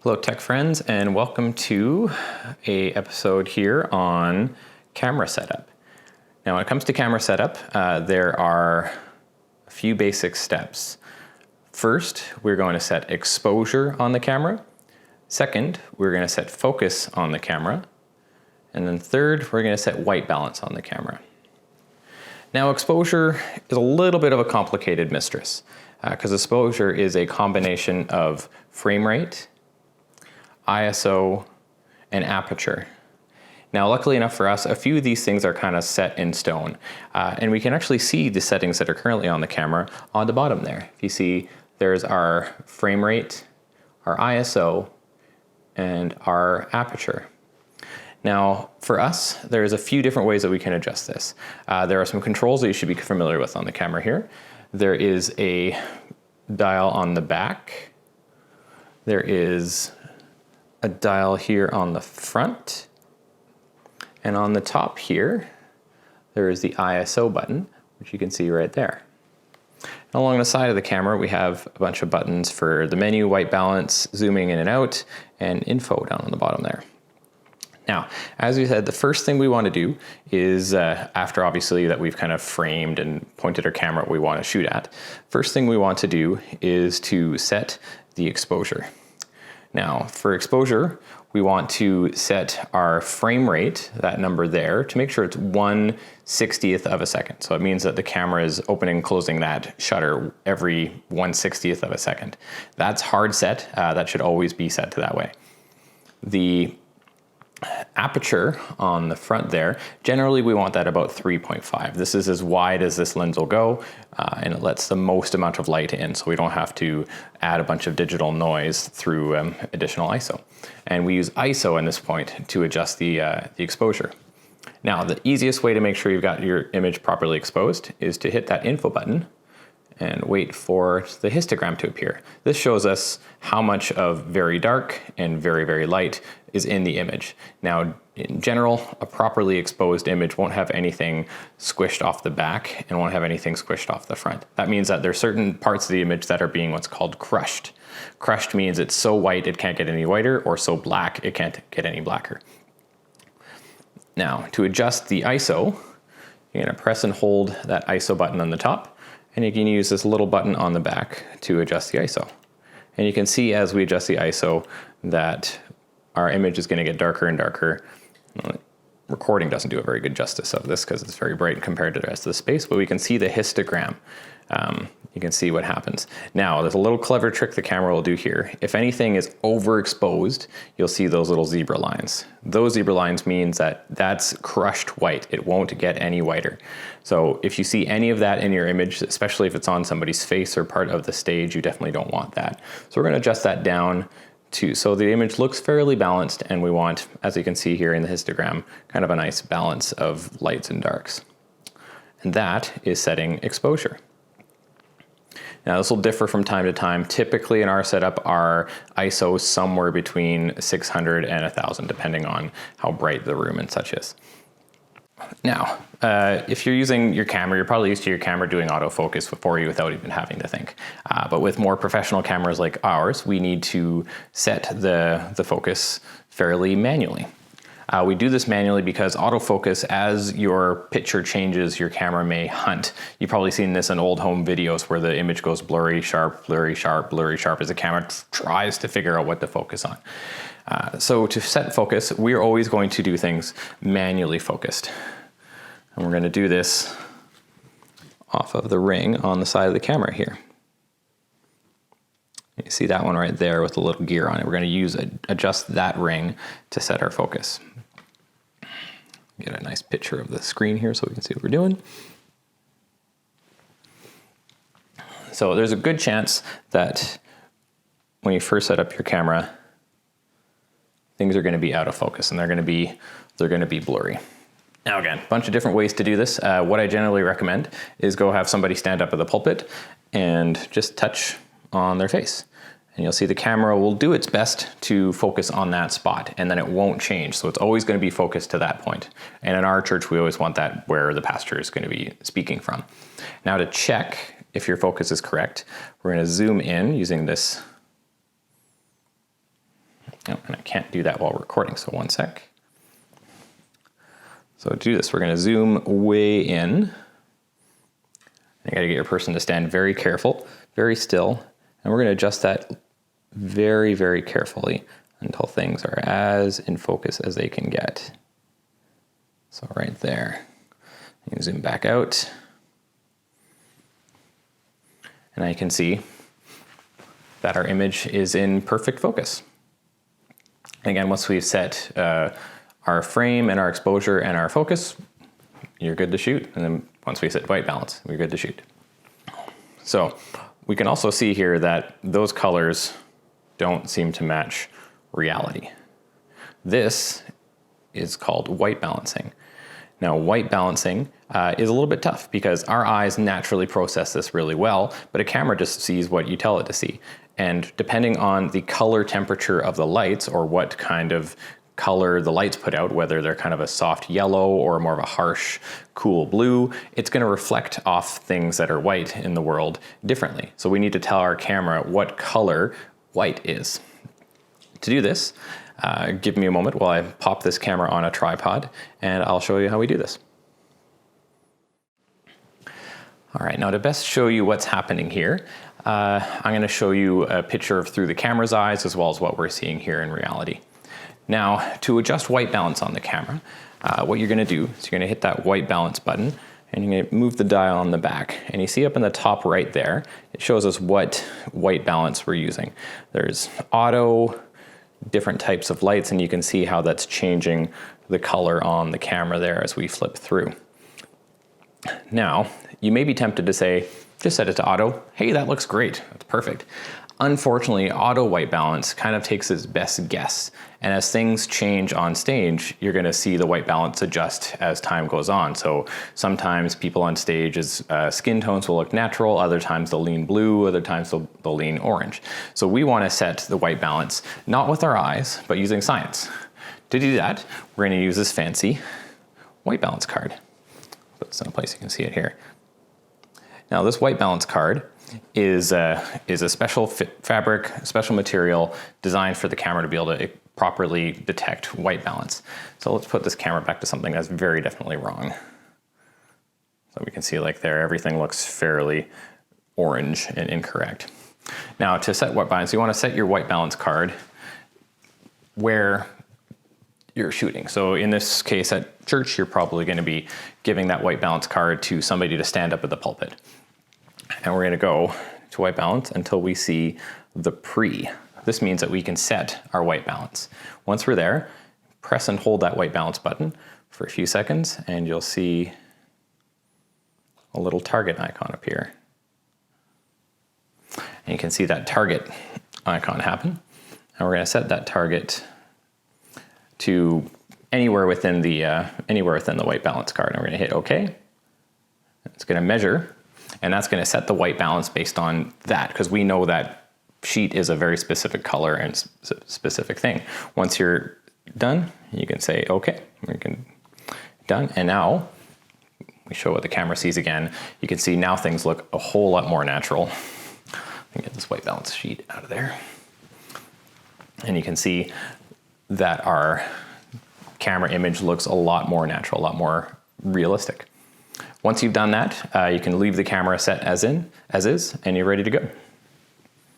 Hello tech friends, and welcome to a episode here on camera setup. Now when it comes to camera setup, there are a few basic steps. First, we're going to set exposure on the camera. Second, we're going to set focus on the camera. And then third, we're going to set white balance on the camera. Now exposure is a little bit of a complicated mistress because exposure is a combination of frame rate, ISO, and aperture. Now, luckily enough for us, a few of these things are kind of set in stone. And we can actually see the settings that are currently on the camera on the bottom there. If you see, there's our frame rate, our ISO, and our aperture. Now, for us, there's a few different ways that we can adjust this. There are some controls that you should be familiar with on the camera here. There is a dial on the back. There is a dial here on the front, and on the top here there is the ISO button, which you can see right there. And along the side of the camera we have a bunch of buttons for the menu, white balance, zooming in and out, and info down on the bottom there. Now, as we said, the first thing we want to do is, after obviously that we've kind of framed and pointed our camera what we want to shoot at, first thing we want to do is to set the exposure. Now, for exposure, we want to set our frame rate, that number there, to make sure it's 1/60th of a second. So it means that the camera is opening and closing that shutter every 1/60th of a second. That's hard set. That should always be set to that way. The aperture on the front there, generally we want that about 3.5. This is as wide as this lens will go, and it lets the most amount of light in, so we don't have to add a bunch of digital noise through additional ISO. And we use ISO in this point to adjust the exposure. Now, the easiest way to make sure you've got your image properly exposed is to hit that info button and wait for the histogram to appear. This shows us how much of very dark and very, very light is in the image. Now, in general, a properly exposed image won't have anything squished off the back and won't have anything squished off the front. That means that there's certain parts of the image that are being what's called crushed. Crushed means it's so white it can't get any whiter, or so black it can't get any blacker. Now, to adjust the ISO, you're gonna press and hold that ISO button on the top, and you can use this little button on the back to adjust the ISO. And you can see as we adjust the ISO that our image is going to get darker and darker. Recording doesn't do a very good justice of this because it's very bright compared to the rest of the space, but we can see the histogram. You can see what happens. Now, there's a little clever trick the camera will do here. If anything is overexposed, you'll see those little zebra lines. Those zebra lines means that that's crushed white. It won't get any whiter. So if you see any of that in your image, especially if it's on somebody's face or part of the stage, you definitely don't want that. So we're going to adjust that down so the image looks fairly balanced, and we want, as you can see here in the histogram, kind of a nice balance of lights and darks. And that is setting exposure. Now, this will differ from time to time. Typically in our setup, our ISO is somewhere between 600 and 1000, depending on how bright the room and such is. Now, if you're using your camera, you're probably used to your camera doing autofocus for you without even having to think. But with more professional cameras like ours, we need to set the focus fairly manually. We do this manually because autofocus, as your picture changes, your camera may hunt. You've probably seen this in old home videos where the image goes blurry, sharp, blurry, sharp, blurry, sharp as the camera tries to figure out what to focus on. So to set focus, we're always going to do things manually focused. And we're going to do this off of the ring on the side of the camera here. You see that one right there with the little gear on it. We're going to adjust that ring to set our focus. Get a nice picture of the screen here so we can see what we're doing. So there's a good chance that when you first set up your camera, things are going to be out of focus and they're going to be blurry. Now again, a bunch of different ways to do this. What I generally recommend is go have somebody stand up at the pulpit and just touch on their face. And you'll see the camera will do its best to focus on that spot, and then it won't change. So it's always going to be focused to that point. And in our church, we always want that where the pastor is going to be speaking from. Now to check if your focus is correct, we're going to zoom in using this Oh, and I can't do that while recording, so one sec. So to do this, we're gonna zoom way in. You gotta get your person to stand very careful, very still, and we're gonna adjust that very, very carefully until things are as in focus as they can get. So right there. You can zoom back out. And now you can see that our image is in perfect focus. And again, once we've set our frame and our exposure and our focus, you're good to shoot. And then once we set white balance, we're good to shoot. So we can also see here that those colors don't seem to match reality. This is called white balancing. Now, white balancing is a little bit tough because our eyes naturally process this really well, but a camera just sees what you tell it to see. And depending on the color temperature of the lights or what kind of color the lights put out, whether they're kind of a soft yellow or more of a harsh, cool blue, it's gonna reflect off things that are white in the world differently. So we need to tell our camera what color white is. To do this, give me a moment while I pop this camera on a tripod and I'll show you how we do this. All right, now to best show you what's happening here, I'm gonna show you a picture of through the camera's eyes as well as what we're seeing here in reality. Now, to adjust white balance on the camera, what you're gonna do is you're gonna hit that white balance button and you're gonna move the dial on the back. And you see up in the top right there, it shows us what white balance we're using. There's auto, different types of lights, and you can see how that's changing the color on the camera there as we flip through. Now, you may be tempted to say, just set it to auto. Hey, that looks great, that's perfect. Unfortunately, auto white balance kind of takes its best guess. And as things change on stage, you're gonna see the white balance adjust as time goes on. So sometimes people on stage's skin tones will look natural, other times they'll lean blue, other times they'll lean orange. So we wanna set the white balance, not with our eyes, but using science. To do that, we're gonna use this fancy white balance card. Put this in a place you can see it here. Now this white balance card is a special fabric, special material designed for the camera to be able to properly detect white balance. So let's put this camera back to something that's very definitely wrong. So we can see like there, everything looks fairly orange and incorrect. Now to set white balance, you want to set your white balance card where you're shooting. So in this case at church, you're probably going to be giving that white balance card to somebody to stand up at the pulpit. And we're gonna go to white balance until we see the pre. This means that we can set our white balance. Once we're there, press and hold that white balance button for a few seconds and you'll see a little target icon appear. And you can see that target icon happen. And we're gonna set that target to anywhere within the white balance card. And we're gonna hit OK. It's gonna measure. And that's going to set the white balance based on that, because we know that sheet is a very specific color and specific thing. Once you're done, you can say, okay, we can done. And now we show what the camera sees again. You can see now things look a whole lot more natural. Let me get this white balance sheet out of there. And you can see that our camera image looks a lot more natural, a lot more realistic. Once you've done that, you can leave the camera set as is, and you're ready to go.